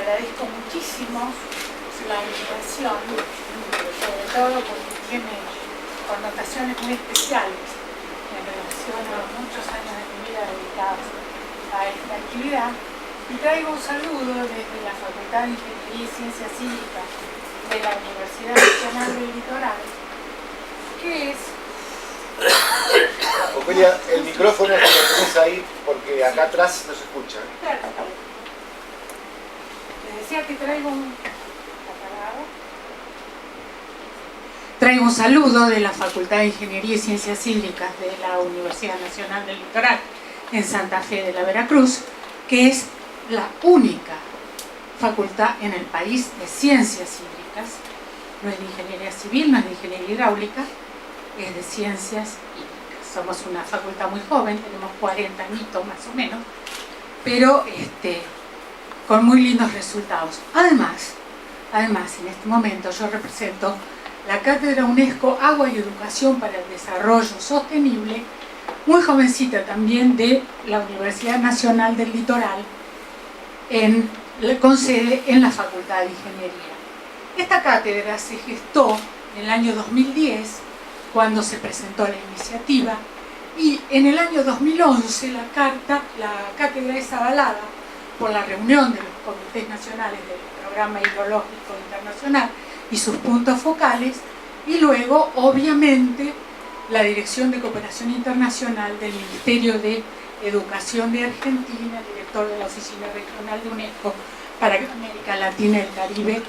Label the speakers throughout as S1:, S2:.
S1: agradezco muchísimo la invitación, sobre todo porque tiene connotaciones muy especiales en relación a muchos años de mi vida dedicados a esta actividad. Y traigo un saludo desde la Facultad de Ingeniería y Ciencias Cívicas de la Universidad Nacional del Litoral, que es...
S2: Ofelia, el micrófono lo tenés ahí porque acá atrás no se escucha.
S1: Claro. Les decía que traigo un saludo de la Facultad de Ingeniería y Ciencias Hídricas de la Universidad Nacional del Litoral en Santa Fe de la Veracruz, que es la única facultad en el país de ciencias hídricas. No es de ingeniería civil, no es de ingeniería hidráulica, es de ciencias hídricas. Somos una facultad muy joven, tenemos 40 añitos más o menos, pero con muy lindos resultados. Además, en este momento yo represento la Cátedra UNESCO Agua y Educación para el Desarrollo Sostenible, muy jovencita también, de la Universidad Nacional del Litoral, con sede en la Facultad de Ingeniería. Esta cátedra se gestó en el año 2010, cuando se presentó la iniciativa, y en el año 2011 la cátedra es avalada por la reunión de los comités nacionales del Programa Hidrológico Internacional y sus puntos focales, y luego, obviamente, la Dirección de Cooperación Internacional del Ministerio de Educación de Argentina, el director de la Oficina Regional de UNESCO para América Latina y el Caribe,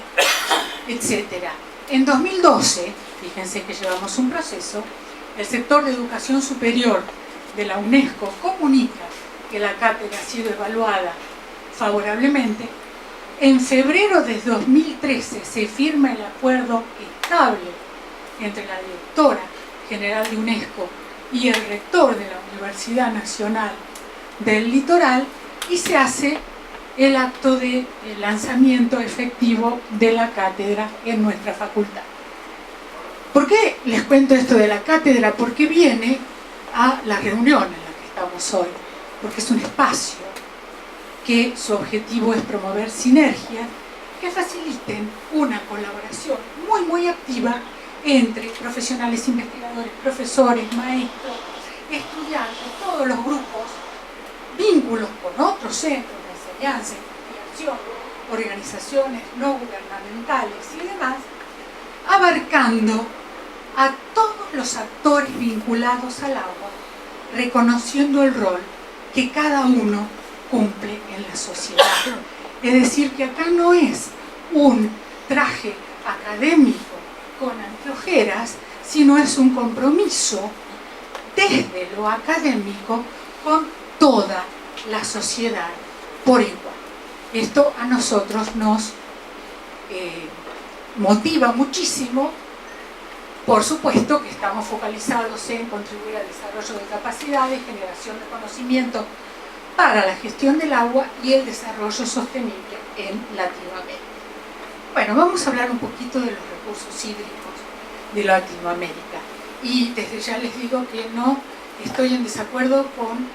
S1: etc. En 2012, fíjense que llevamos un proceso, el sector de educación superior de la UNESCO comunica que la cátedra ha sido evaluada favorablemente. En febrero de 2013 se firma el acuerdo estable entre la directora general de UNESCO y el rector de la Universidad Nacional del Litoral, y se hace el acto de lanzamiento efectivo de la cátedra en nuestra facultad. ¿Por qué les cuento esto de la cátedra? Porque viene a la reunión en la que estamos hoy, porque es un espacio que su objetivo es promover sinergias que faciliten una colaboración muy, muy activa entre profesionales investigadores, profesores, maestros, estudiantes, todos los grupos, vínculos con otros centros de enseñanza, investigación, organizaciones no gubernamentales y demás, abarcando a todos los actores vinculados al agua, reconociendo el rol que cada uno cumple en la sociedad. Es decir, que acá no es un traje académico con anteojeras, sino es un compromiso desde lo académico con toda la sociedad por igual. Esto a nosotros nos motiva muchísimo. Por supuesto que estamos focalizados en contribuir al desarrollo de capacidades, generación de conocimiento para la gestión del agua y el desarrollo sostenible en Latinoamérica. Bueno, vamos a hablar un poquito de los recursos hídricos de Latinoamérica. Y desde ya les digo que no estoy en desacuerdo con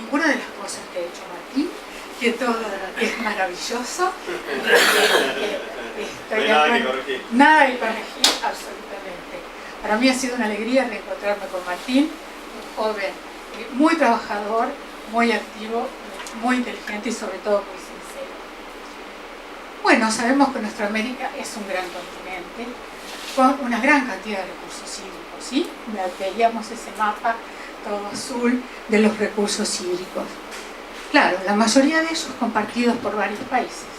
S1: ninguna de las cosas que ha hecho Martín, que todo es maravilloso. Nada que corregir, absolutamente. Para mí ha sido una alegría reencontrarme con Martín, un joven muy trabajador, muy activo, muy inteligente y sobre todo muy sincero. Bueno, sabemos que nuestra América es un gran continente con una gran cantidad de recursos hídricos, ¿sí? Veíamos ese mapa todo azul de los recursos hídricos. Claro, la mayoría de ellos compartidos por varios países.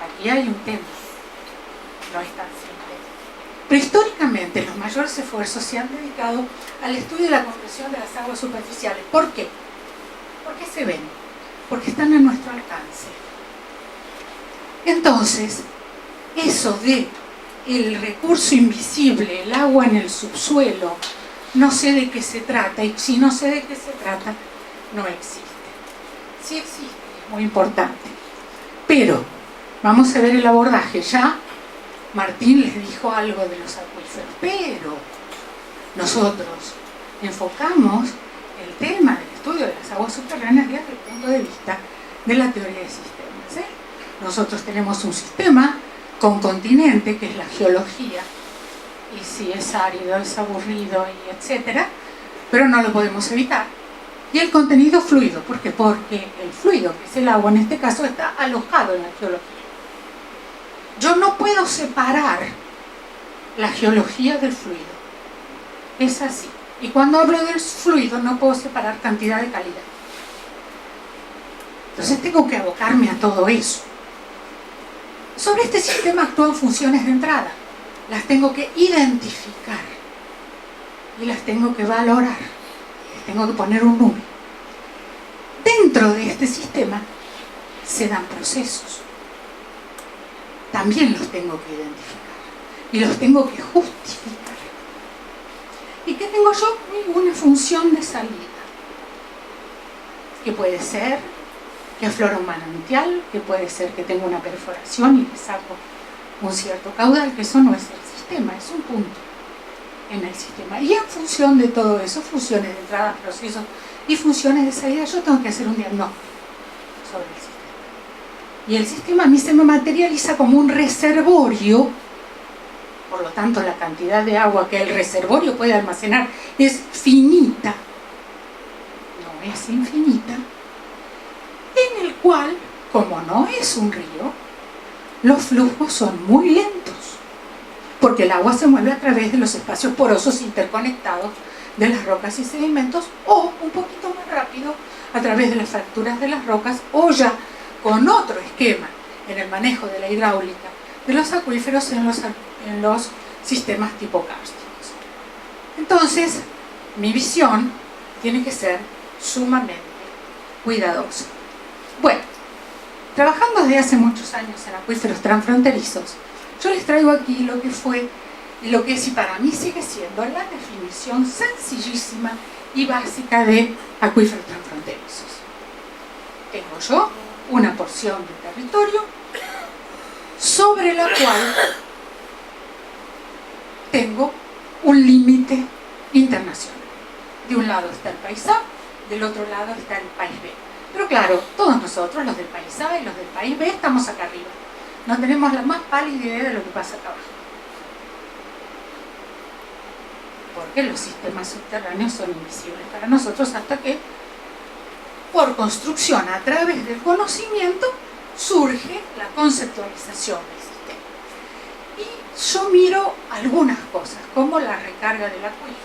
S1: Aquí hay un tema, no es tan simple. Pero históricamente los mayores esfuerzos se han dedicado al estudio de la compresión de las aguas superficiales. ¿Por qué? Porque se ven, porque están a nuestro alcance. Entonces, eso de el recurso invisible, el agua en el subsuelo, no sé de qué se trata, y si no sé de qué se trata, no existe. Sí existe, es muy importante. Pero, vamos a ver el abordaje. Ya Martín les dijo algo de los acuíferos, pero nosotros enfocamos el tema del estudio de las aguas subterráneas desde el punto de vista de la teoría de sistemas, Nosotros tenemos un sistema con continente, que es la geología, y si es árido, es aburrido, y etcétera, pero no lo podemos evitar. Y el contenido fluido, ¿por qué? Porque el fluido, que es el agua en este caso, está alojado en la geología. Yo no puedo separar la geología del fluido. Es así. Y cuando hablo del fluido no puedo separar cantidad de calidad. Entonces tengo que abocarme a todo eso. Sobre este sistema actúan funciones de entrada. Las tengo que identificar y las tengo que valorar. Les tengo que poner un número. Dentro de este sistema se dan procesos. También los tengo que identificar y los tengo que justificar. ¿Y qué tengo yo? Una función de salida, que puede ser que aflora un manantial, que puede ser que tenga una perforación y le saco un cierto caudal, que eso no es el sistema, es un punto en el sistema. Y en función de todo eso, funciones de entrada, procesos y funciones de salida, yo tengo que hacer un diagnóstico sobre el sistema. Y el sistema a mí se me materializa como un reservorio, por lo tanto la cantidad de agua que el reservorio puede almacenar es finita, no es infinita, en el cual, como no es un río, los flujos son muy lentos, porque el agua se mueve a través de los espacios porosos interconectados de las rocas y sedimentos, o un poquito más rápido a través de las fracturas de las rocas, o ya con otro esquema en el manejo de la hidráulica de los acuíferos en los sistemas tipo kársticos. Entonces, mi visión tiene que ser sumamente cuidadosa. Bueno, trabajando desde hace muchos años en acuíferos transfronterizos, yo les traigo aquí lo que fue, lo que es y para mí sigue siendo la definición sencillísima y básica de acuíferos transfronterizos. Tengo yo una porción de territorio sobre la cual tengo un límite internacional. De un lado está el país A, del otro lado está el país B. Pero claro, todos nosotros, los del país A y los del país B, estamos acá arriba. No tenemos la más pálida idea de lo que pasa acá abajo. Porque los sistemas subterráneos son invisibles para nosotros hasta que, por construcción a través del conocimiento, surge la conceptualización del sistema. Y yo miro algunas cosas, como la recarga del acuífero,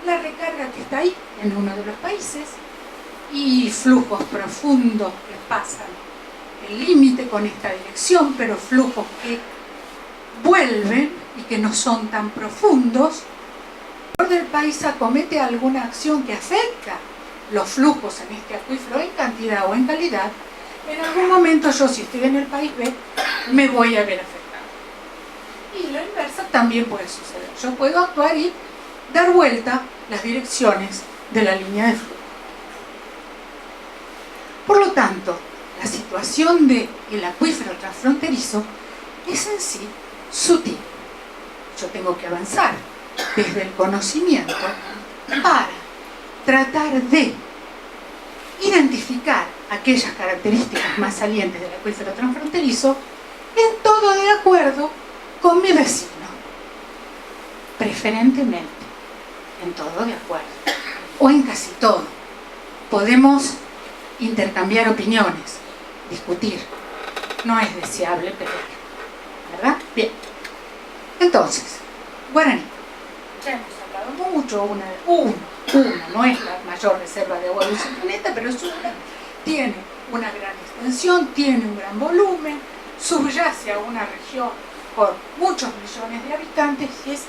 S1: la recarga que está ahí en uno de los países, y flujos profundos que pasan el límite con esta dirección, pero flujos que vuelven y que no son tan profundos. El del país acomete alguna acción que afecta los flujos en este acuífero en cantidad o en calidad, en algún momento yo, si estoy en el país B, me voy a ver afectado. Y lo inverso también puede suceder. Yo puedo actuar y dar vuelta las direcciones de la línea de flujo. Por lo tanto, la situación del acuífero transfronterizo es en sí sutil. Yo tengo que avanzar desde el conocimiento para tratar de identificar aquellas características más salientes del acuífero transfronterizo, en todo de acuerdo con mi vecino, preferentemente en todo de acuerdo, o en casi todo. Podemos intercambiar opiniones, discutir, no es deseable pelear, ¿verdad? Bien, entonces, Guaraní, ya hemos hablado mucho, una, no es la mayor reserva de agua dulce del planeta, pero es una, tiene una gran extensión, tiene un gran volumen, subyace a una región con muchos millones de habitantes y es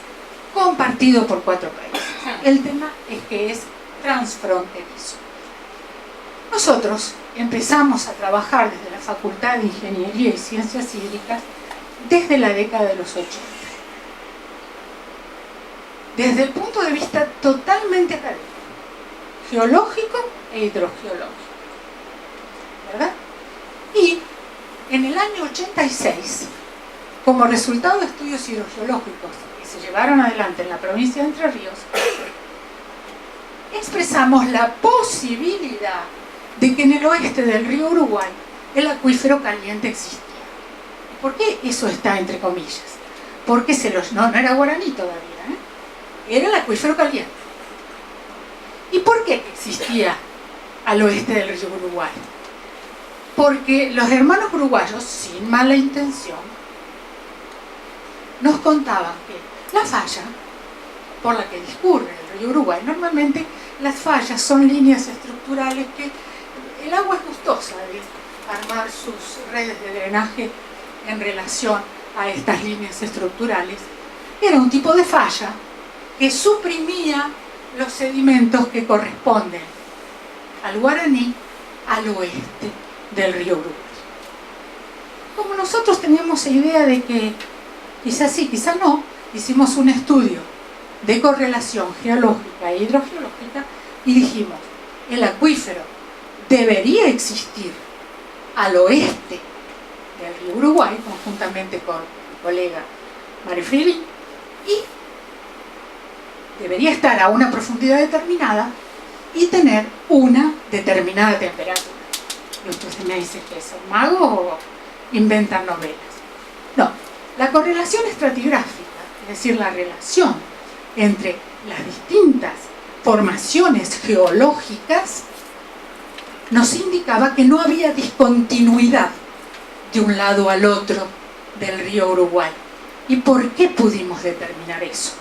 S1: compartido por 4 países. El tema es que es transfronterizo. Nosotros empezamos a trabajar desde la Facultad de Ingeniería y Ciencias Hídricas desde la década de los 80. Desde el punto de vista totalmente académico, geológico e hidrogeológico, ¿verdad? Y en el año 86, como resultado de estudios hidrogeológicos que se llevaron adelante en la provincia de Entre Ríos, expresamos la posibilidad de que en el oeste del río Uruguay el acuífero caliente existía. ¿Por qué eso está entre comillas? Porque no era guaraní todavía, era el acuífero caliente. ¿Y por qué existía al oeste del río Uruguay? Porque los hermanos uruguayos, sin mala intención, nos contaban que la falla por la que discurre el río Uruguay, normalmente las fallas son líneas estructurales que el agua es gustosa de armar sus redes de drenaje en relación a estas líneas estructurales. Era un tipo de falla que suprimía los sedimentos que corresponden al Guaraní al oeste del río Uruguay. Como nosotros teníamos idea de que quizás sí, quizás no, hicimos un estudio de correlación geológica e hidrogeológica y dijimos, el acuífero debería existir al oeste del río Uruguay, conjuntamente con mi colega Marifrili, y debería estar a una profundidad determinada y tener una determinada temperatura. Y usted me dice que son magos o inventan novelas. No, la correlación estratigráfica, es decir, la relación entre las distintas formaciones geológicas, nos indicaba que no había discontinuidad de un lado al otro del río Uruguay. ¿Y por qué pudimos determinar eso?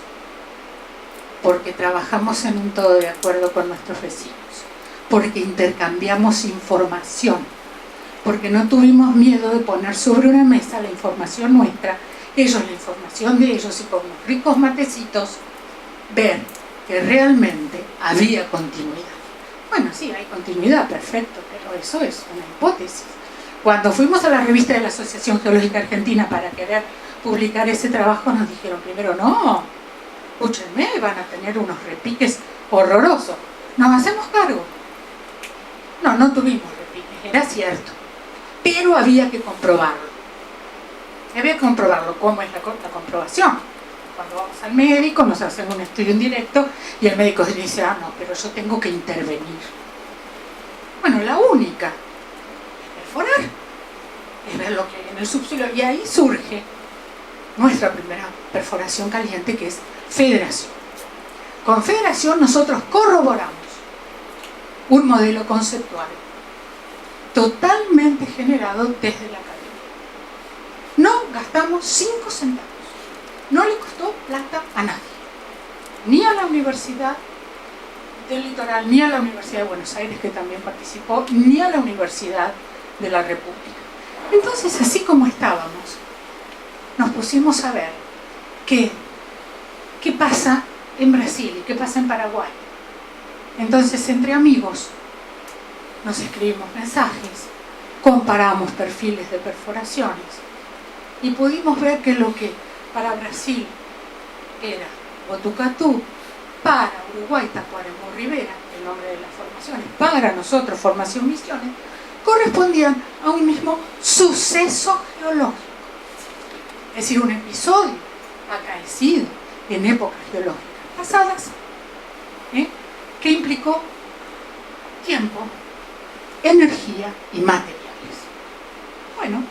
S1: Porque trabajamos en un todo de acuerdo con nuestros vecinos, porque intercambiamos información, porque no tuvimos miedo de poner sobre una mesa la información nuestra, ellos la información de ellos, y con unos ricos matecitos ver que realmente había continuidad. Bueno, sí, hay continuidad, perfecto, pero eso es una hipótesis. Cuando fuimos a la revista de la Asociación Geológica Argentina para querer publicar ese trabajo, nos dijeron primero, no, escúchenme, van a tener unos repiques horrorosos, nos hacemos cargo. No, no tuvimos repiques, era cierto, pero había que comprobarlo. Había que comprobarlo. ¿Cómo es la comprobación? Cuando vamos al médico, nos hacen un estudio en directo y el médico dice, ah, no, pero yo tengo que intervenir. Bueno, la única es perforar, es ver lo que hay en el subsuelo, y ahí surge nuestra primera perforación caliente, que es Federación. Con Federación nosotros corroboramos un modelo conceptual totalmente generado desde la academia. No gastamos 5 centavos. No le costó plata a nadie, ni a la Universidad del Litoral, ni a la Universidad de Buenos Aires, que también participó, ni a la Universidad de la República. Entonces, así como estábamos, nos pusimos a ver qué pasa en Brasil y qué pasa en Paraguay. Entonces, entre amigos, nos escribimos mensajes, comparamos perfiles de perforaciones y pudimos ver que lo que para Brasil era Botucatu, para Uruguay Tacuarembó Rivera, el nombre de las formaciones, para nosotros Formación Misiones, correspondían a un mismo suceso geológico. Es decir, un episodio acaecido en épocas geológicas pasadas, que implicó tiempo, energía y materiales. Bueno,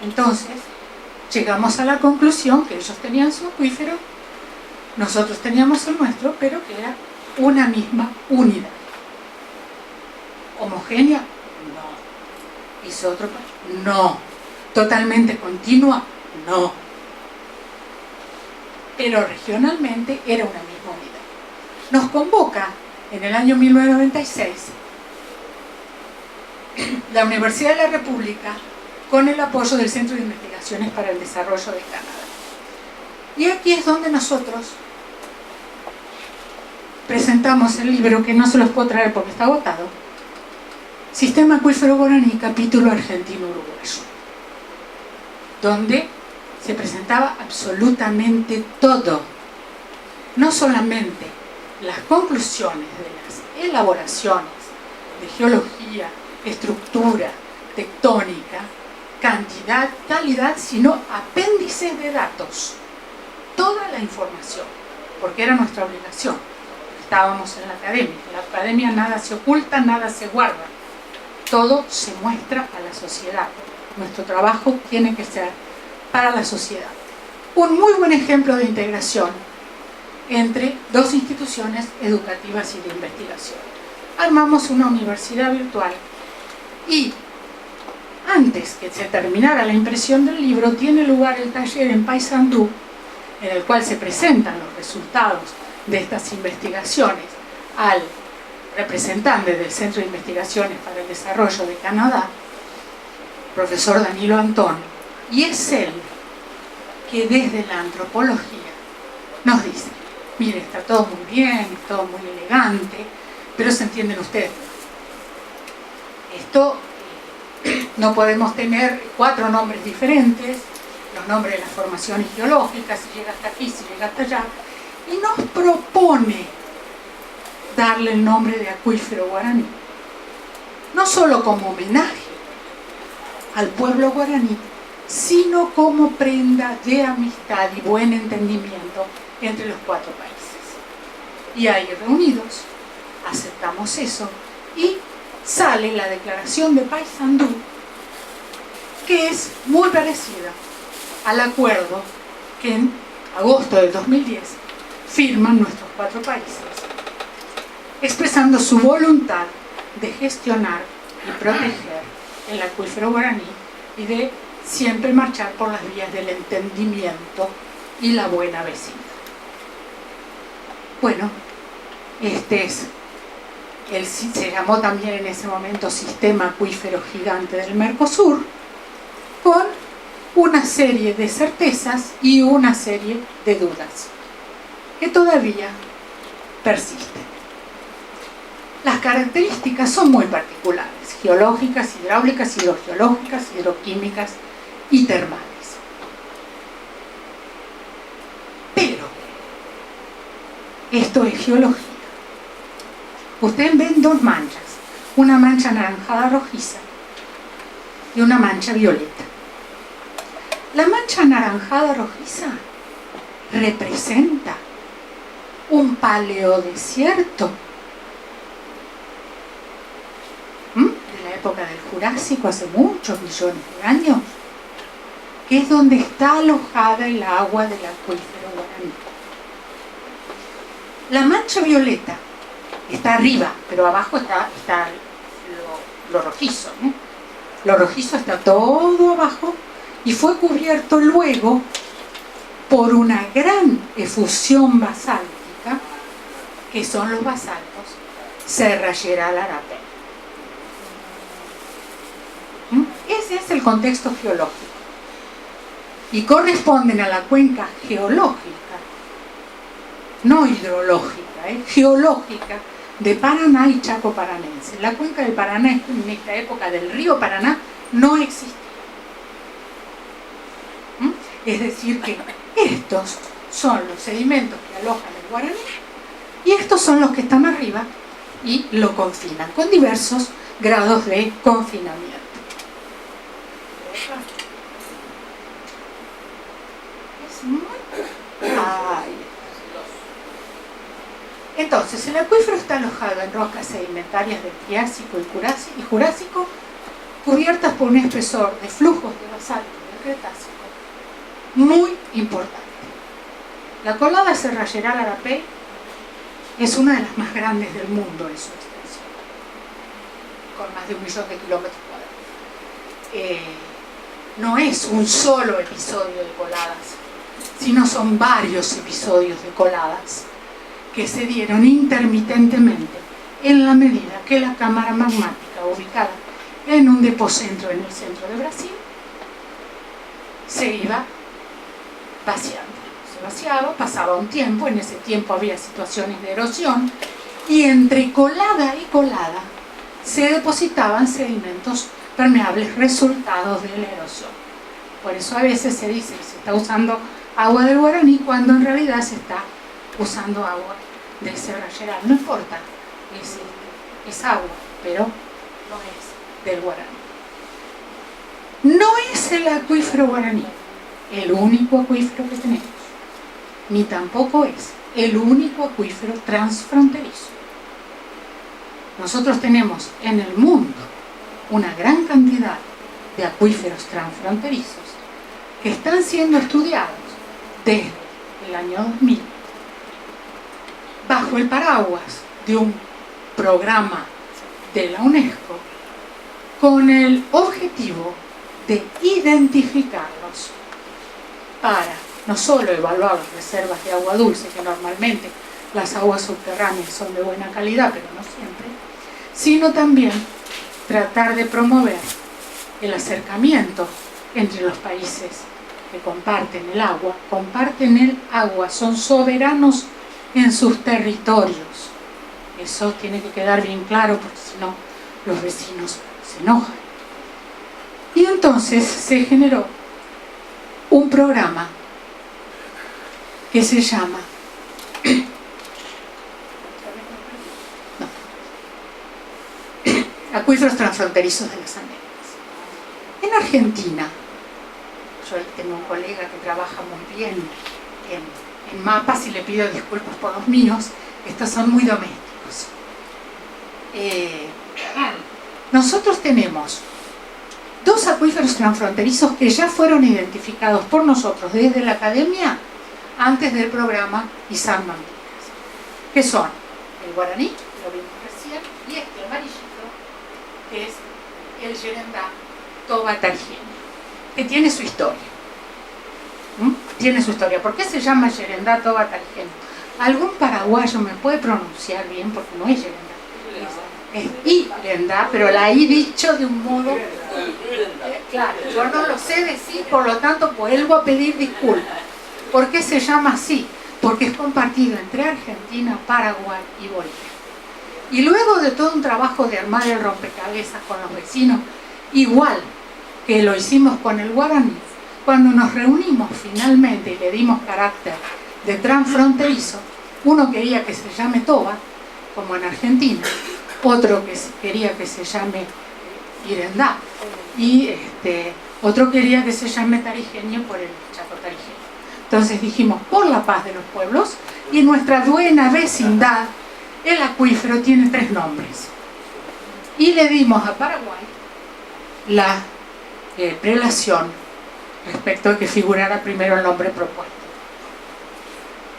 S1: entonces llegamos a la conclusión que ellos tenían su acuífero, nosotros teníamos el nuestro, pero que era una misma unidad. ¿Homogénea? No. ¿Isótropa? No. ¿Totalmente continua? No. Pero regionalmente era una misma unidad. Nos convoca en el año 1996 la Universidad de la República con el apoyo del Centro de Investigaciones para el Desarrollo de Canadá. Y aquí es donde nosotros presentamos el libro, que no se los puedo traer porque está agotado, Sistema Acuífero Guaraní, capítulo argentino-uruguayo, donde se presentaba absolutamente todo, no solamente las conclusiones de las elaboraciones de geología, estructura, tectónica, cantidad, calidad, sino apéndices de datos, toda la información, porque era nuestra obligación. Estábamos en la academia nada se oculta, nada se guarda. todo se muestra a la sociedad. Nuestro trabajo tiene que ser para la sociedad. Un muy buen ejemplo de integración entre dos instituciones educativas y de investigación. Armamos una universidad virtual y antes que se terminara la impresión del libro tiene lugar el taller en Paysandú, en el cual se presentan los resultados de estas investigaciones al representante del Centro de Investigaciones para el Desarrollo de Canadá, profesor Danilo Antón, y es él que desde la antropología nos dice: mire, está todo muy bien, es todo muy elegante, pero se entienden ustedes, esto no podemos tener 4 nombres diferentes, los nombres de las formaciones geológicas, si llega hasta aquí, si llega hasta allá, y nos propone darle el nombre de acuífero guaraní, no solo como homenaje al pueblo guaraní, sino como prenda de amistad y buen entendimiento entre los 4 países. Y ahí reunidos aceptamos eso y sale la declaración de Paysandú, que es muy parecida al acuerdo que en agosto del 2010 firman nuestros 4 países, expresando su voluntad de gestionar y proteger el acuífero guaraní y de siempre marchar por las vías del entendimiento y la buena vecindad. Bueno, se llamó también en ese momento Sistema Acuífero Gigante del Mercosur, con una serie de certezas y una serie de dudas que todavía persisten. Las características son muy particulares: geológicas, hidráulicas, hidrogeológicas, hidroquímicas y termales. Pero esto es geología. Ustedes ven 2 manchas, una mancha anaranjada rojiza y una mancha violeta. La mancha anaranjada rojiza representa un paleodesierto de la época del Jurásico, hace muchos millones de años, que es donde está alojada el agua del acuífero guaraní. La mancha violeta está arriba, pero abajo está lo rojizo, ¿no? Lo rojizo está todo abajo y fue cubierto luego por una gran efusión basáltica, que son los basaltos Serra Geral Arapey. Ese es el contexto geológico y corresponden a la cuenca geológica, no hidrológica, geológica, de Paraná y Chaco paranense. La cuenca del Paraná en esta época del río Paraná no existía. Es decir que estos son los sedimentos que alojan el guaraní y estos son los que están arriba y lo confinan con diversos grados de confinamiento. Es muy... Entonces, el acuífero está alojado en rocas sedimentarias del Triásico y Jurásico, cubiertas por un espesor de flujos de basalto del Cretácico muy importante. La colada Serra Geral Arapey es una de las más grandes del mundo en su extensión, con más de 1 millón de kilómetros cuadrados. No es un solo episodio de coladas, sino son varios episodios de coladas que se dieron intermitentemente en la medida que la cámara magmática, ubicada en un depocentro en el centro de Brasil, se iba vaciando. Se vaciaba, pasaba un tiempo, en ese tiempo había situaciones de erosión, y entre colada y colada se depositaban sedimentos permeables resultados de la erosión. Por eso a veces se dice que se está usando agua del Guaraní cuando en realidad se está usando agua de Serra Geral. No importa, es agua, pero no es del Guaraní. No es el acuífero guaraní el único acuífero que tenemos, ni tampoco es el único acuífero transfronterizo. Nosotros tenemos en el mundo una gran cantidad de acuíferos transfronterizos que están siendo estudiados desde el año 2000 bajo el paraguas de un programa de la UNESCO con el objetivo de identificarlos para no solo evaluar las reservas de agua dulce, que normalmente las aguas subterráneas son de buena calidad, pero no siempre, sino también tratar de promover el acercamiento entre los países que comparten el agua, son soberanos en sus territorios. Eso tiene que quedar bien claro, porque si no, los vecinos se enojan. Y entonces se generó un programa que se llama Acuíferos Transfronterizos de las Américas. En Argentina, yo tengo un colega que trabaja muy bien en mapas y le pido disculpas por los míos, estos son muy domésticos. Nosotros tenemos 2 acuíferos transfronterizos que ya fueron identificados por nosotros desde la academia antes del programa ISARMA Américas, que son el guaraní, lo vimos recién, y este amarillito, que es el Yerendá Toba Tarjeño, que tiene su historia. Tiene su historia. ¿Por qué se llama Yerendá Toba Tarjeño? Algún paraguayo me puede pronunciar bien, porque no es Yerendá, es Irendá, pero la he dicho de un modo... claro, yo no lo sé decir, por lo tanto vuelvo a pedir disculpas. ¿Por qué se llama así? Porque es compartido entre Argentina, Paraguay y Bolivia. Y luego de todo un trabajo de armar el rompecabezas con los vecinos, igual que lo hicimos con el guaraní, cuando nos reunimos finalmente y le dimos carácter de transfronterizo, uno quería que se llame Toba, como en Argentina, otro que quería que se llame Irendá, y otro quería que se llame Tarijeño por el Chaco Tarijeño. Entonces dijimos, por la paz de los pueblos y nuestra buena vecindad, el acuífero tiene 3 nombres. Y le dimos a Paraguay la prelación respecto de que figurara primero el nombre propuesto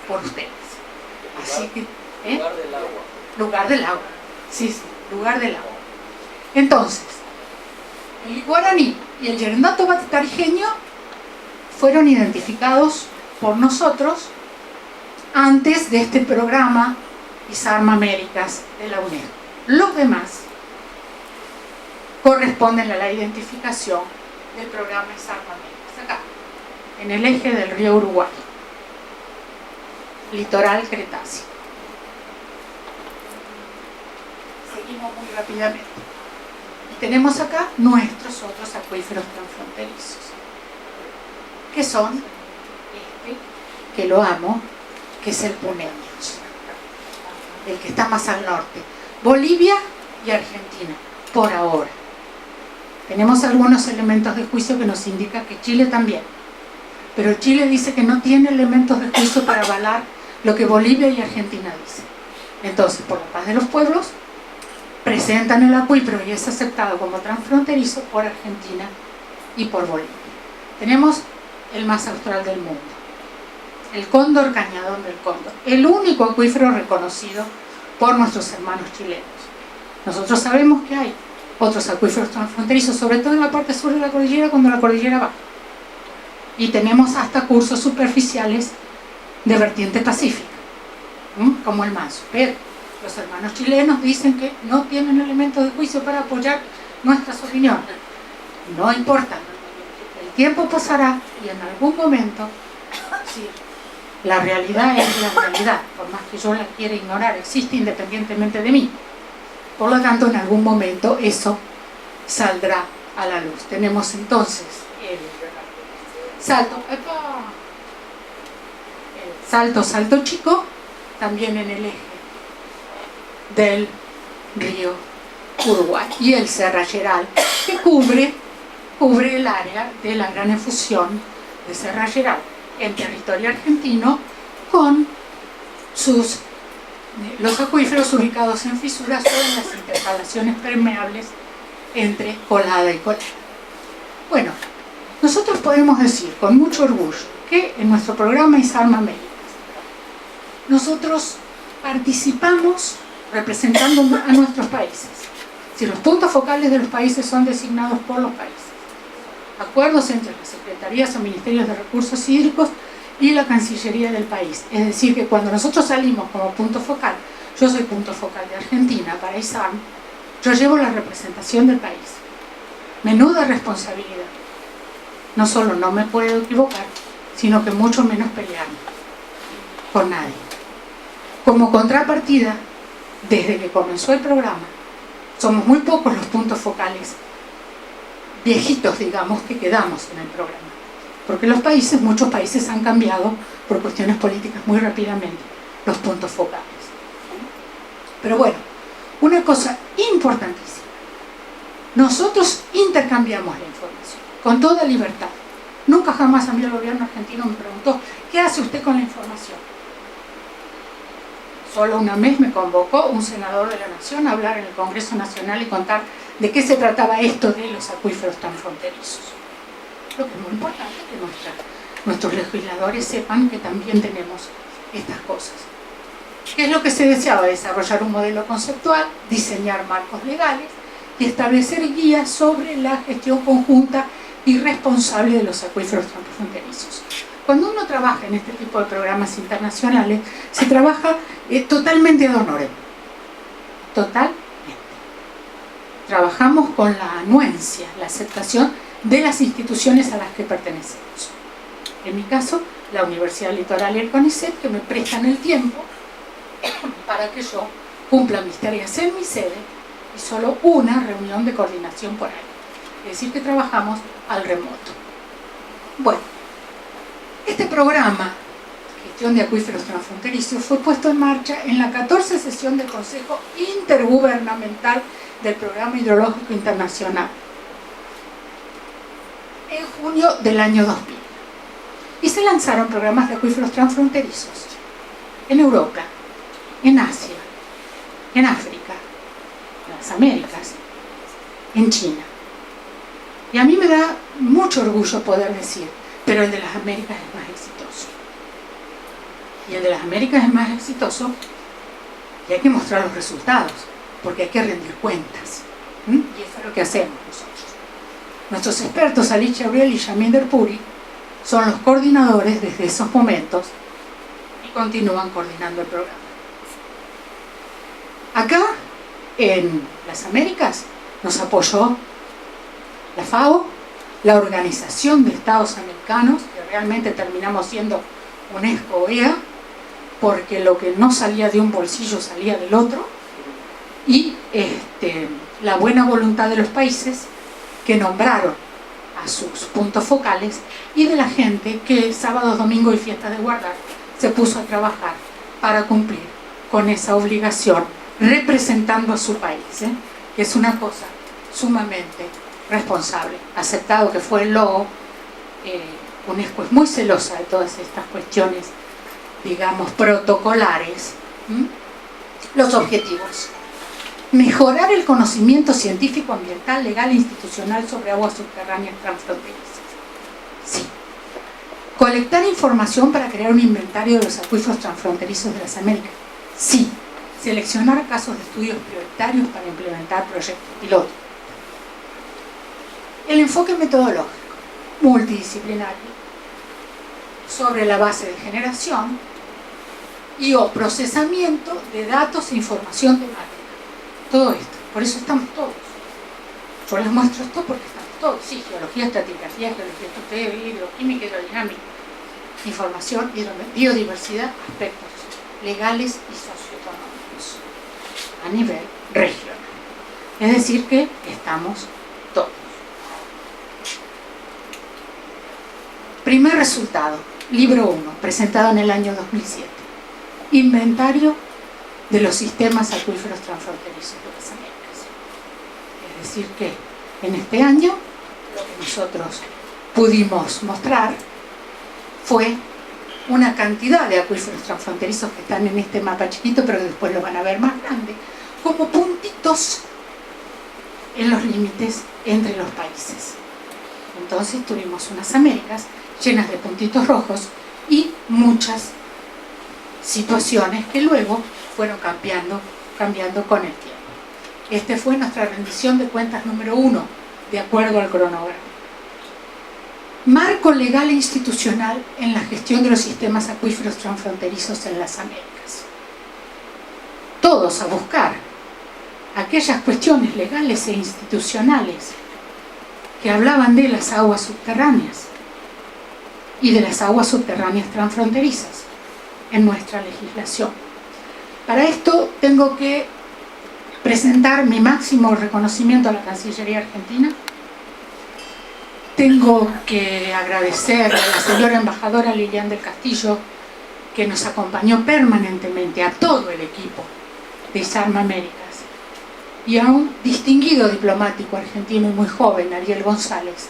S1: por ustedes. Así que,
S3: Lugar del agua.
S1: Lugar del agua. Sí, lugar del agua. Entonces, el guaraní y el Yerendá Toba Tarjeño fueron identificados por nosotros antes de este programa ISARMA Américas de la UNESCO. Los demás corresponden a la identificación del programa ISARMA Américas, acá, en el eje del río Uruguay, litoral Cretácico. Seguimos muy rápidamente. Y tenemos acá nuestros otros acuíferos transfronterizos, que son que lo amo, que es el Puneños, el que está más al norte. Bolivia y Argentina, por ahora. Tenemos algunos elementos de juicio que nos indican que Chile también. Pero Chile dice que no tiene elementos de juicio para avalar lo que Bolivia y Argentina dicen. Entonces, por la paz de los pueblos, presentan el acuífero y es aceptado como transfronterizo por Argentina y por Bolivia. Tenemos el más austral del mundo, el Cóndor Cañadón del Cóndor, el único acuífero reconocido por nuestros hermanos chilenos. Nosotros sabemos que hay otros acuíferos transfronterizos, sobre todo en la parte sur de la cordillera, cuando la cordillera baja. Y tenemos hasta cursos superficiales de vertiente pacífica, como el Manso. Pero los hermanos chilenos dicen que no tienen elementos de juicio para apoyar nuestras opiniones. No importa. El tiempo pasará y en algún momento, sí, la realidad es la realidad, por más que yo la quiera ignorar, existe independientemente de mí. Por lo tanto, en algún momento eso saldrá a la luz. Tenemos entonces el Salto Chico, también en el eje del río Uruguay, y el Serralleral, que cubre el área de la gran efusión de Serralleral en territorio argentino, con los acuíferos ubicados en fisuras o en las intercalaciones permeables entre colada y colada. Bueno, nosotros podemos decir con mucho orgullo que en nuestro programa ISARM Américas nosotros participamos representando a nuestros países. Si los puntos focales de los países son designados por los países, acuerdos entre las secretarías o ministerios de recursos hídricos y la Cancillería del país. Es decir, que cuando nosotros salimos como punto focal, yo soy punto focal de Argentina para ISARM, yo llevo la representación del país. Menuda responsabilidad. No solo no me puedo equivocar, sino que mucho menos pelearme con nadie. Como contrapartida, desde que comenzó el programa, somos muy pocos los puntos focales viejitos, digamos, que quedamos en el programa. Porque muchos países han cambiado por cuestiones políticas muy rápidamente los puntos focales. Pero bueno, una cosa importantísima. Nosotros intercambiamos la información con toda libertad. Nunca jamás a mí el gobierno argentino me preguntó, ¿qué hace usted con la información? Solo una vez me convocó un senador de la Nación a hablar en el Congreso Nacional y contar de qué se trataba esto de los acuíferos transfronterizos. Lo que es muy importante que nuestros legisladores sepan que también tenemos estas cosas. ¿Qué es lo que se deseaba? Desarrollar un modelo conceptual, diseñar marcos legales y establecer guías sobre la gestión conjunta y responsable de los acuíferos transfronterizos. Cuando uno trabaja en este tipo de programas internacionales, se trabaja totalmente ad honorem. Totalmente. Trabajamos con la anuencia, la aceptación de las instituciones a las que pertenecemos. En mi caso, la Universidad Litoral y el CONICET, que me prestan el tiempo para que yo cumpla mis tareas en mi sede y solo una reunión de coordinación por año. Es decir, que trabajamos al remoto. Bueno, este programa, Gestión de Acuíferos Transfronterizos, fue puesto en marcha en la 14ª sesión del Consejo Intergubernamental del Programa Hidrológico Internacional en junio del año 2000. Y se lanzaron programas de acuíferos transfronterizos en Europa, en Asia, en África, en las Américas, en China. Y a mí me da mucho orgullo poder decir, pero el de las Américas es más exitoso. Y el de las Américas es más exitoso y hay que mostrar los resultados, porque hay que rendir cuentas. Y eso es lo que hacemos nosotros. Nuestros expertos, Alicia Auriel y Yaminder Puri, son los coordinadores desde esos momentos y continúan coordinando el programa. Acá, en las Américas, nos apoyó la FAO, la Organización de Estados Americanos, que realmente terminamos siendo UNESCO-OEA, porque lo que no salía de un bolsillo salía del otro, y la buena voluntad de los países que nombraron a sus puntos focales y de la gente que sábados, domingos y fiestas de guardar se puso a trabajar para cumplir con esa obligación representando a su país, que es una cosa sumamente responsable. Aceptado que fue el logo, UNESCO es muy celosa de todas estas cuestiones, digamos, protocolares. Los objetivos: mejorar el conocimiento científico, ambiental, legal e institucional sobre aguas subterráneas transfronterizas. Sí. Colectar información para crear un inventario de los acuíferos transfronterizos de las Américas. Sí. Seleccionar casos de estudios prioritarios para implementar proyectos piloto. El enfoque metodológico, multidisciplinario, sobre la base de generación y o procesamiento de datos e información temática. Todo esto, por eso estamos todos. Yo les muestro esto porque estamos todos. Sí, geología, estratigrafía, geología, hidroquímica, hidrodinámica, información, biodiversidad, aspectos legales y socioeconómicos a nivel regional. Es decir que estamos todos. Primer resultado, libro 1, presentado en el año 2007. Inventario de los sistemas acuíferos transfronterizos de las Américas. Es decir que en este año lo que nosotros pudimos mostrar fue una cantidad de acuíferos transfronterizos que están en este mapa chiquito, pero que después lo van a ver más grande, como puntitos en los límites entre los países. Entonces tuvimos unas Américas llenas de puntitos rojos y muchas situaciones que luego fueron cambiando con el tiempo. Esta fue nuestra rendición de cuentas número 1, de acuerdo al cronograma. Marco legal e institucional en la gestión de los sistemas acuíferos transfronterizos en las Américas. Todos a buscar aquellas cuestiones legales e institucionales que hablaban de las aguas subterráneas y de las aguas subterráneas transfronterizas en nuestra legislación. Para esto tengo que presentar mi máximo reconocimiento a la Cancillería Argentina. Tengo que agradecer a la señora embajadora Lilian del Castillo, que nos acompañó permanentemente, a todo el equipo de ISARM Américas, y a un distinguido diplomático argentino y muy joven, Ariel González,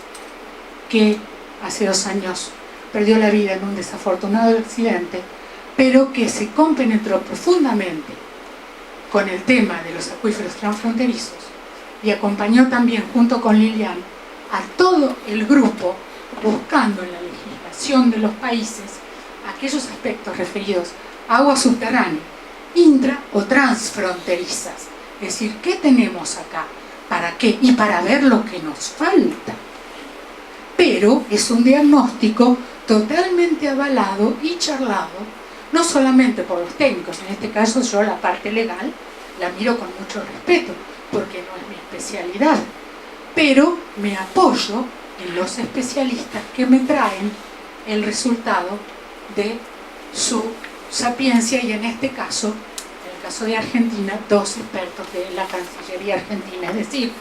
S1: que hace 2 años perdió la vida en un desafortunado accidente, pero que se compenetró profundamente con el tema de los acuíferos transfronterizos y acompañó también, junto con Lilian, a todo el grupo buscando en la legislación de los países aquellos aspectos referidos a aguas subterráneas, intra o transfronterizas. Es decir, ¿qué tenemos acá? ¿Para qué? Y para ver lo que nos falta. Pero es un diagnóstico totalmente avalado y charlado, no solamente por los técnicos. En este caso yo la parte legal la miro con mucho respeto, porque no es mi especialidad, pero me apoyo en los especialistas que me traen el resultado de su sapiencia, y en este caso, en el caso de Argentina, 2 expertos de la Cancillería Argentina, es decir,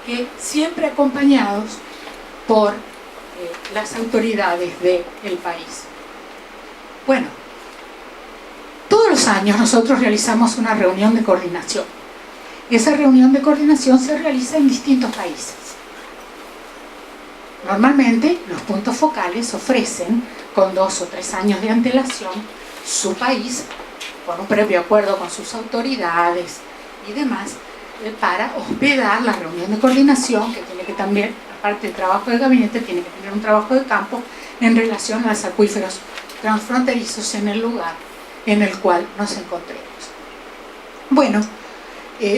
S1: que siempre acompañados por las autoridades del país. Bueno, todos los años nosotros realizamos una reunión de coordinación. Esa reunión de coordinación se realiza en distintos países. Normalmente los puntos focales ofrecen con 2 o 3 años de antelación su país, con un previo acuerdo con sus autoridades y demás, para hospedar la reunión de coordinación, que tiene que también, aparte del trabajo de gabinete, tiene que tener un trabajo de campo en relación a los acuíferos transfronterizos en el lugar en el cual nos encontremos. Bueno,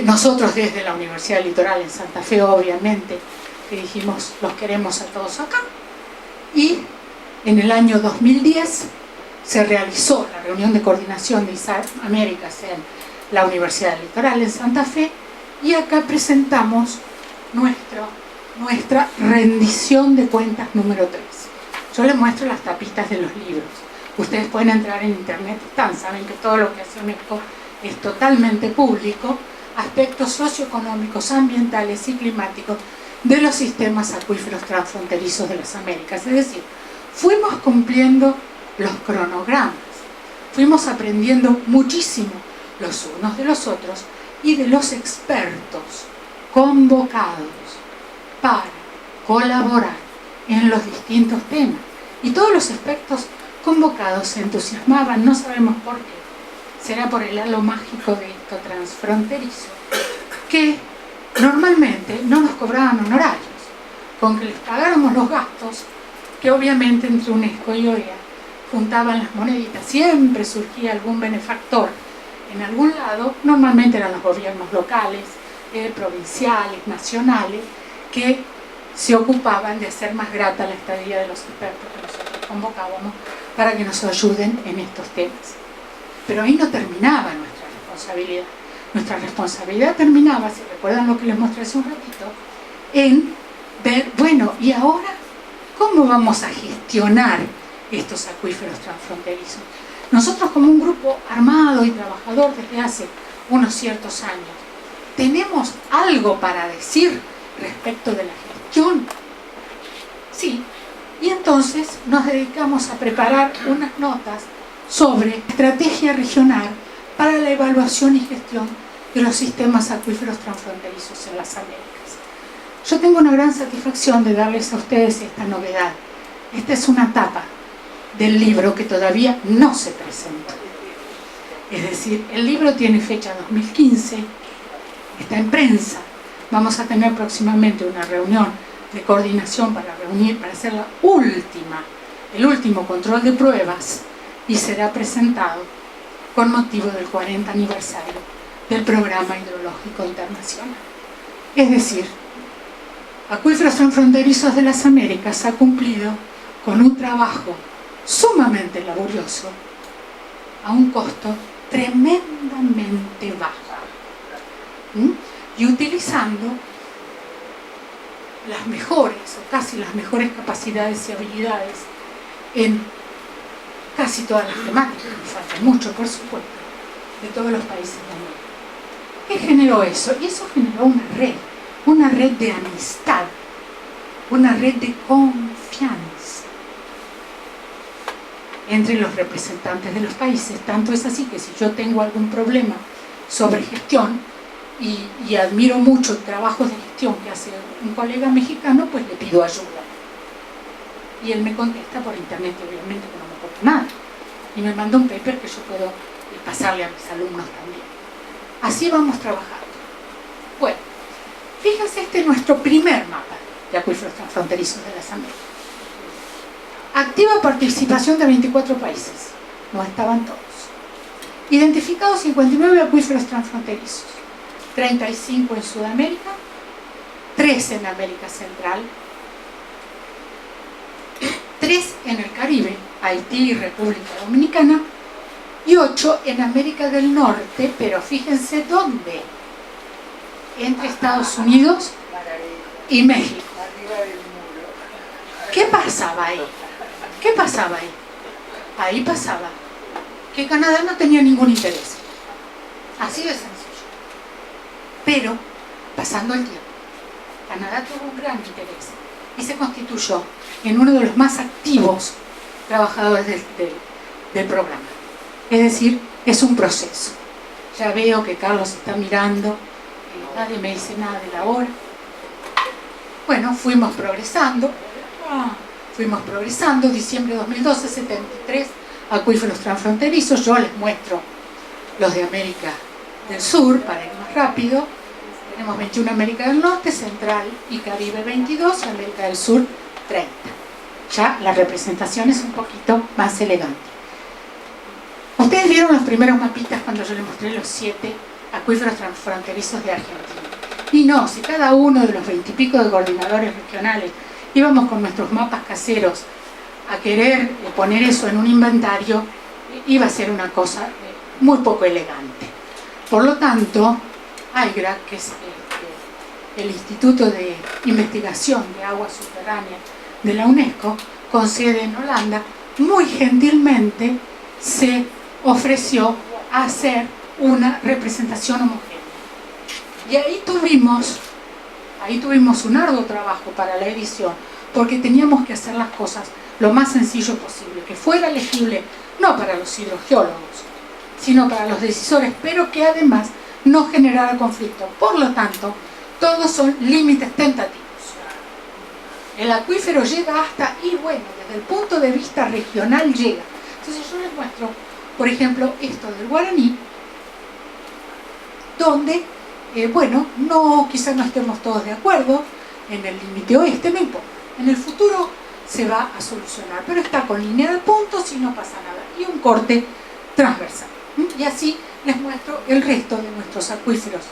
S1: nosotros desde la Universidad del Litoral en Santa Fe, obviamente, que dijimos, los queremos a todos acá, y en el año 2010 se realizó la reunión de coordinación de ISARM Américas en la Universidad del Litoral en Santa Fe, y acá presentamos nuestra rendición de cuentas número 3. Yo les muestro las tapitas de los libros. Ustedes pueden entrar en internet, saben que todo lo que hace UNESCO es totalmente público. Aspectos socioeconómicos, ambientales y climáticos de los sistemas acuíferos transfronterizos de las Américas. Es decir, fuimos cumpliendo los cronogramas, fuimos aprendiendo muchísimo los unos de los otros y de los expertos convocados para colaborar en los distintos temas. Y todos los expertos convocados se entusiasmaban, no sabemos por qué. Será por el halo mágico de esto transfronterizo, que normalmente no nos cobraban honorarios, con que les pagáramos los gastos, que obviamente entre UNESCO y OEA juntaban las moneditas. Siempre surgía algún benefactor en algún lado, normalmente eran los gobiernos locales, provinciales, nacionales, que se ocupaban de hacer más grata la estadía de los expertos que nosotros convocábamos para que nos ayuden en estos temas. Pero ahí no terminaba nuestra responsabilidad. Nuestra responsabilidad terminaba, si recuerdan lo que les mostré hace un ratito, en ver, bueno, ¿y ahora cómo vamos a gestionar estos acuíferos transfronterizos? Nosotros, como un grupo armado y trabajador desde hace unos ciertos años, ¿tenemos algo para decir respecto de la gestión? Sí. Y entonces nos dedicamos a preparar unas notas sobre estrategia regional para la evaluación y gestión de los sistemas acuíferos transfronterizos en las Américas. Yo tengo una gran satisfacción de darles a ustedes esta novedad. Esta es una tapa del libro que todavía no se presentó. Es decir, el libro tiene fecha 2015, está en prensa, Vamos a tener próximamente una reunión de coordinación para hacer el último control de pruebas, y será presentado con motivo del 40 aniversario del Programa Hidrológico Internacional. Es decir, Acuíferos Transfronterizos de las Américas ha cumplido con un trabajo sumamente laborioso a un costo tremendamente bajo, y utilizando las mejores o casi las mejores capacidades y habilidades en casi todas las temáticas, falta mucho por supuesto, de todos los países del mundo. ¿Qué generó eso? Y eso generó una red de amistad, una red de confianza entre los representantes de los países. Tanto es así que si yo tengo algún problema sobre gestión, y admiro mucho el trabajo de gestión que hace un colega mexicano, pues le pido ayuda. Y él me contesta por internet, obviamente que no me cobra nada. Y me manda un paper que yo puedo pasarle a mis alumnos también. Así vamos trabajando. Bueno, fíjense, este es nuestro primer mapa de acuíferos transfronterizos de las Américas. Activa participación de 24 países. No estaban todos. Identificados 59 acuíferos transfronterizos. 35 en Sudamérica, 3 en América Central, 3 en el Caribe, Haití y República Dominicana, y 8 en América del Norte, pero fíjense dónde, entre Estados Unidos y México. ¿Qué pasaba ahí? ¿Qué pasaba ahí? Ahí pasaba que Canadá no tenía ningún interés, así de sencillo. Pero, pasando el tiempo, Canadá tuvo un gran interés y se constituyó en uno de los más activos trabajadores del programa. Es decir, es un proceso. Ya veo que Carlos está mirando, nadie me dice nada de la hora. Bueno, fuimos progresando, diciembre de 2012, 73 acuíferos transfronterizos. Yo les muestro los de América del Sur para ir más rápido. Tenemos 21 América del Norte, Central y Caribe 22, América del Sur 30. Ya la representación es un poquito más elegante. Ustedes vieron los primeros mapitas cuando yo les mostré los 7 acuíferos transfronterizos de Argentina. Y no, si cada uno de los 20 y pico de coordinadores regionales íbamos con nuestros mapas caseros a querer poner eso en un inventario, iba a ser una cosa muy poco elegante. Por lo tanto, AIGRA, que es el Instituto de Investigación de Aguas Subterráneas de la UNESCO, con sede en Holanda, muy gentilmente se ofreció a hacer una representación homogénea. Y ahí tuvimos un arduo trabajo para la edición, porque teníamos que hacer las cosas lo más sencillo posible, que fuera legible no para los hidrogeólogos, sino para los decisores, pero que además no generara conflicto. Por lo tanto, todos son límites tentativos. El acuífero llega hasta, y bueno, desde el punto de vista regional llega. Entonces yo les muestro, por ejemplo, esto del Guaraní, donde, bueno, quizás no estemos todos de acuerdo en el límite oeste, no importa. En el futuro se va a solucionar, pero está con línea de puntos y no pasa nada. Y un corte transversal. Y así les muestro el resto de nuestros acuíferos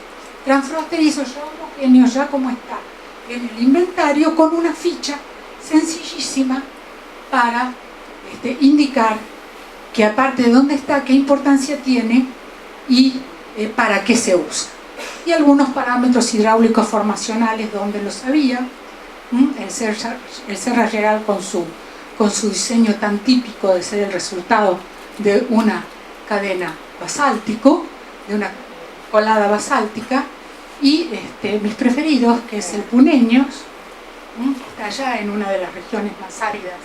S1: transfronterizos ya homogéneos, ya como está en el inventario, con una ficha sencillísima para indicar que aparte de dónde está, qué importancia tiene y para qué se usa. Y algunos parámetros hidráulicos formacionales donde los había. El Serra Geral con su diseño tan típico de ser el resultado de una cadena basáltico, de una colada basáltica, y mis preferidos, que es el Puneños, está allá en una de las regiones más áridas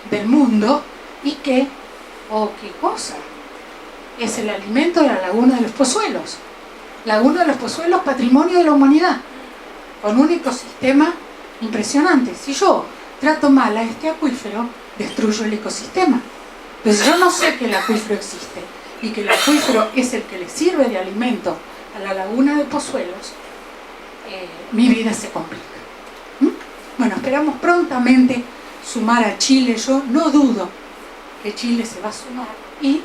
S1: del mundo, y que, qué cosa, es el alimento de la Laguna de los Pozuelos. Laguna de los Pozuelos, patrimonio de la humanidad, con un ecosistema impresionante. Si yo trato mal a este acuífero, destruyo el ecosistema. Pues yo no sé que el acuífero existe y que el acuífero es el que le sirve de alimento a la Laguna de Pozuelos. mi vida se complica. Bueno, esperamos prontamente sumar a Chile. Yo no dudo que Chile se va a sumar. Y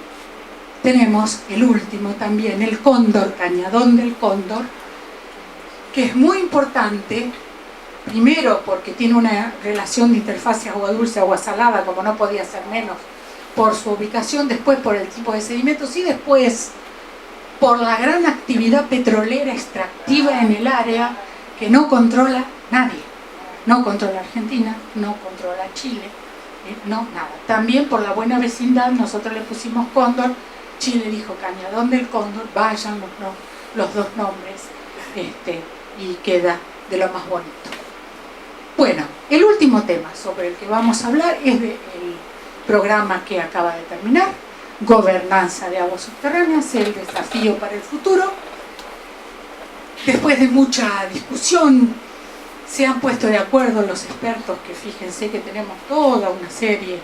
S1: tenemos el último también, el cóndor, Cañadón del Cóndor, que es muy importante, primero porque tiene una relación de interfase agua dulce, agua salada, como no podía ser menos, por su ubicación, después por el tipo de sedimentos y después por la gran actividad petrolera extractiva en el área que no controla nadie. No controla Argentina, no controla Chile, no, nada. También por la buena vecindad nosotros le pusimos cóndor, Chile dijo Cañadón del Cóndor, vayan los dos nombres, y queda de lo más bonito. Bueno, el último tema sobre el que vamos a hablar es del programa que acaba de terminar, Gobernanza de Aguas Subterráneas, el desafío para el futuro. Después de mucha discusión, se han puesto de acuerdo los expertos, que fíjense que tenemos toda una serie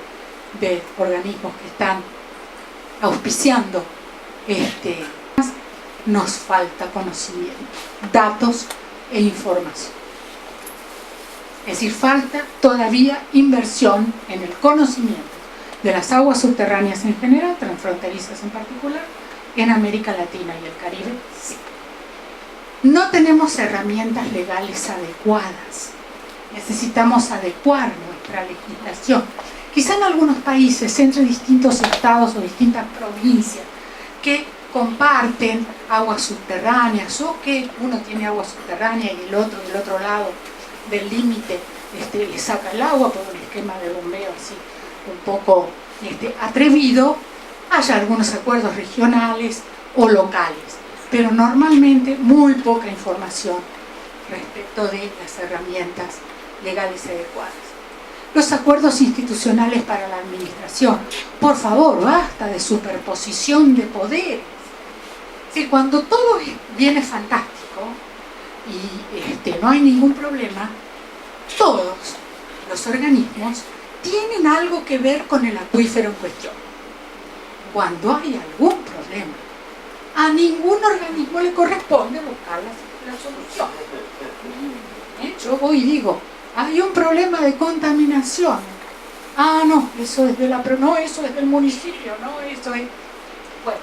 S1: de organismos que están auspiciando nos falta conocimiento, datos e información. Es decir, falta todavía inversión en el conocimiento de las aguas subterráneas en general, transfronterizas en particular, en América Latina y el Caribe, sí. No tenemos herramientas legales adecuadas. Necesitamos adecuar nuestra legislación. Quizá en algunos países, entre distintos estados o distintas provincias que comparten aguas subterráneas, o que uno tiene agua subterránea y el otro del otro lado del límite le saca el agua por un esquema de bombeo así un poco atrevido, haya algunos acuerdos regionales o locales, pero normalmente muy poca información respecto de las herramientas legales adecuadas. Los acuerdos institucionales para la administración, por favor, basta de superposición de poderes. Si cuando todo viene fantástico y no hay ningún problema, todos los organismos tienen algo que ver con el acuífero en cuestión. Cuando hay algún problema, a ningún organismo le corresponde buscar la solución. Yo voy y digo, hay un problema de contaminación. Ah, no, eso es eso es del municipio, no, eso es... Bueno,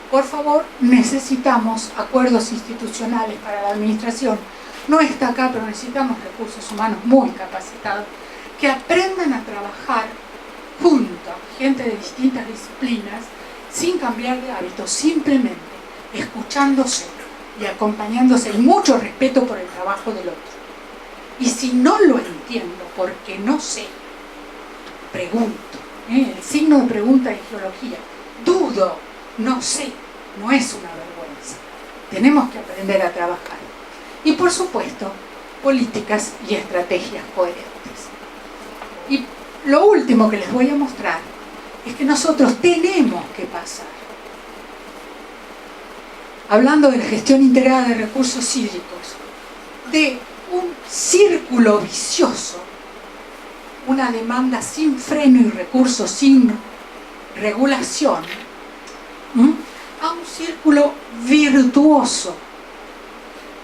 S1: por favor, necesitamos acuerdos institucionales para la administración. No está acá, pero necesitamos recursos humanos muy capacitados que aprendan a trabajar junto a gente de distintas disciplinas sin cambiar de hábitos, simplemente escuchándose y acompañándose, y mucho respeto por el trabajo del otro. Y si no lo entiendo porque no sé, pregunto. El signo de pregunta en geología. Dudo, no sé, no es una vergüenza. Tenemos que aprender a trabajar. Y por supuesto, políticas y estrategias coherentes. Y lo último que les voy a mostrar es que nosotros tenemos que pasar, hablando de la gestión integrada de recursos hídricos, de un círculo vicioso, una demanda sin freno y recursos sin regulación, a un círculo virtuoso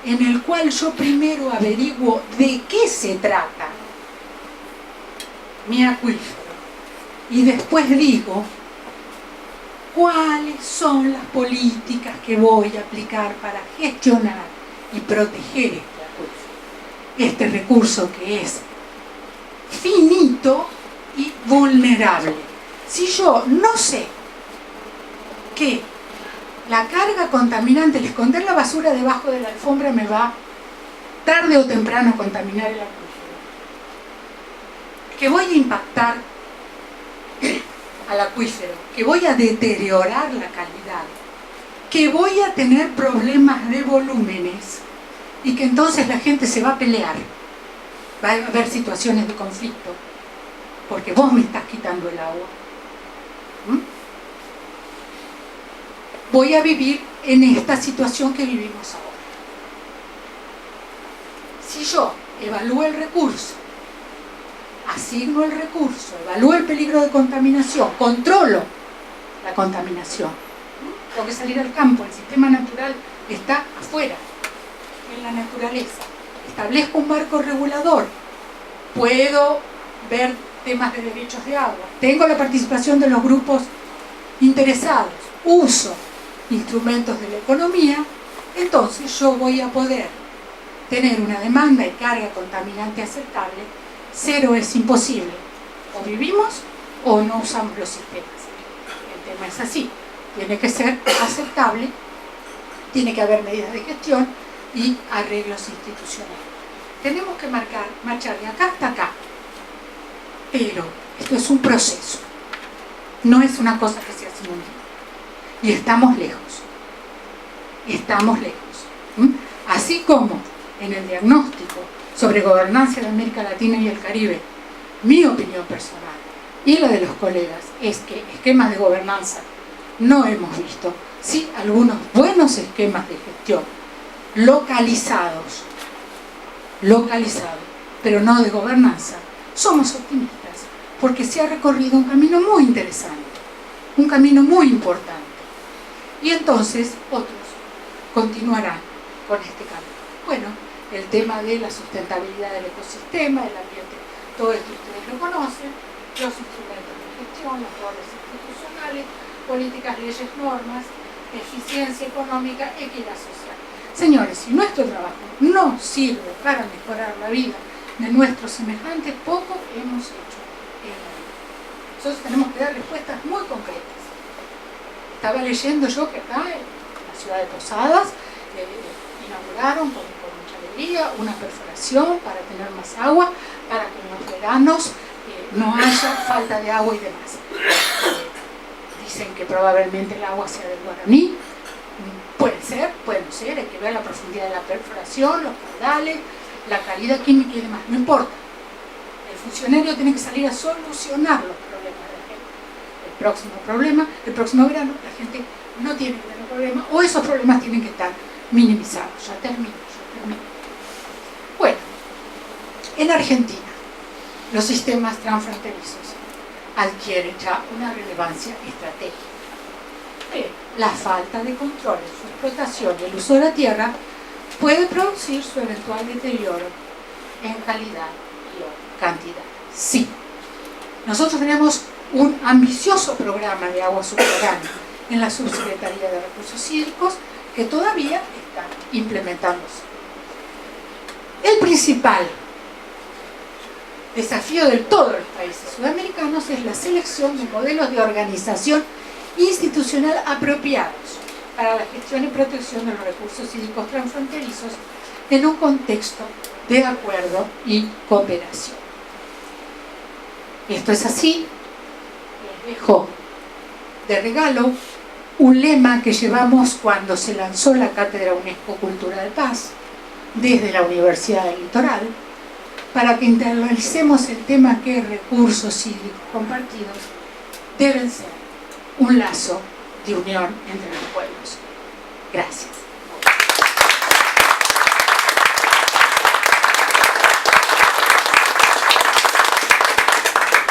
S1: en el cual yo primero averiguo de qué se trata mi acuífero y después digo cuáles son las políticas que voy a aplicar para gestionar y proteger este recurso que es finito y vulnerable. Si yo no sé que la carga contaminante, el esconder la basura debajo de la alfombra me va tarde o temprano a contaminar el acuífero, que voy a impactar al acuífero, que voy a deteriorar la calidad, que voy a tener problemas de volúmenes y que entonces la gente se va a pelear, va a haber situaciones de conflicto porque vos me estás quitando el agua. Voy a vivir en esta situación que vivimos ahora. Si yo evalúo el recurso, asigno el recurso, evalúo el peligro de contaminación, controlo la contaminación, tengo que salir al campo, el sistema natural está afuera, en la naturaleza. establezco un marco regulador, puedo ver temas de derechos de agua, tengo la participación de los grupos interesados, uso instrumentos de la economía, entonces yo voy a poder tener una demanda y carga contaminante aceptable. Cero es imposible, o vivimos o no usamos los sistemas. El tema es así, tiene que ser aceptable, tiene que haber medidas de gestión y arreglos institucionales. Tenemos que marchar de acá hasta acá, pero esto es un proceso, no es una cosa que se hace en un día. Y estamos lejos. Así como en el diagnóstico sobre gobernanza de América Latina y el Caribe, mi opinión personal y la de los colegas es que esquemas de gobernanza no hemos visto, sí algunos buenos esquemas de gestión localizados, pero no de gobernanza. Somos optimistas porque se ha recorrido un camino muy interesante, un camino muy importante. Y entonces otros continuarán con este camino. Bueno, el tema de la sustentabilidad del ecosistema, del ambiente, todo esto ustedes lo conocen, los instrumentos de gestión, los roles institucionales, políticas, leyes, normas, eficiencia económica, equidad social. Señores, si nuestro trabajo no sirve para mejorar la vida de nuestros semejantes, poco hemos hecho en la vida. Entonces tenemos que dar respuestas muy concretas. Estaba leyendo yo que acá en la ciudad de Posadas inauguraron con mucha alegría una perforación para tener más agua, para que en los veranos no haya falta de agua y demás. Dicen que probablemente el agua sea del Guaraní. Puede ser, puede no ser, hay que ver la profundidad de la perforación, los caudales, la calidad química y demás, no importa. El funcionario tiene que salir a solucionar los problemas de la gente. El próximo verano la gente no tiene que tener problemas, o esos problemas tienen que estar minimizados. Ya termino. Bueno, en Argentina los sistemas transfronterizos adquieren ya una relevancia estratégica. La falta de control en su explotación y el uso de la tierra puede producir su eventual deterioro en calidad y cantidad. Sí, nosotros tenemos un ambicioso programa de agua subterránea en la Subsecretaría de Recursos Hídricos que todavía está implementándose. El principal desafío de todos los países sudamericanos es la selección de modelos de organización institucional apropiados para la gestión y protección de los recursos hídricos transfronterizos en un contexto de acuerdo y cooperación. Esto es así. Les dejo de regalo un lema que llevamos cuando se lanzó la Cátedra UNESCO Cultura de Paz desde la Universidad del Litoral, para que internalicemos el tema que recursos hídricos compartidos deben ser un lazo de unión entre los pueblos. Gracias.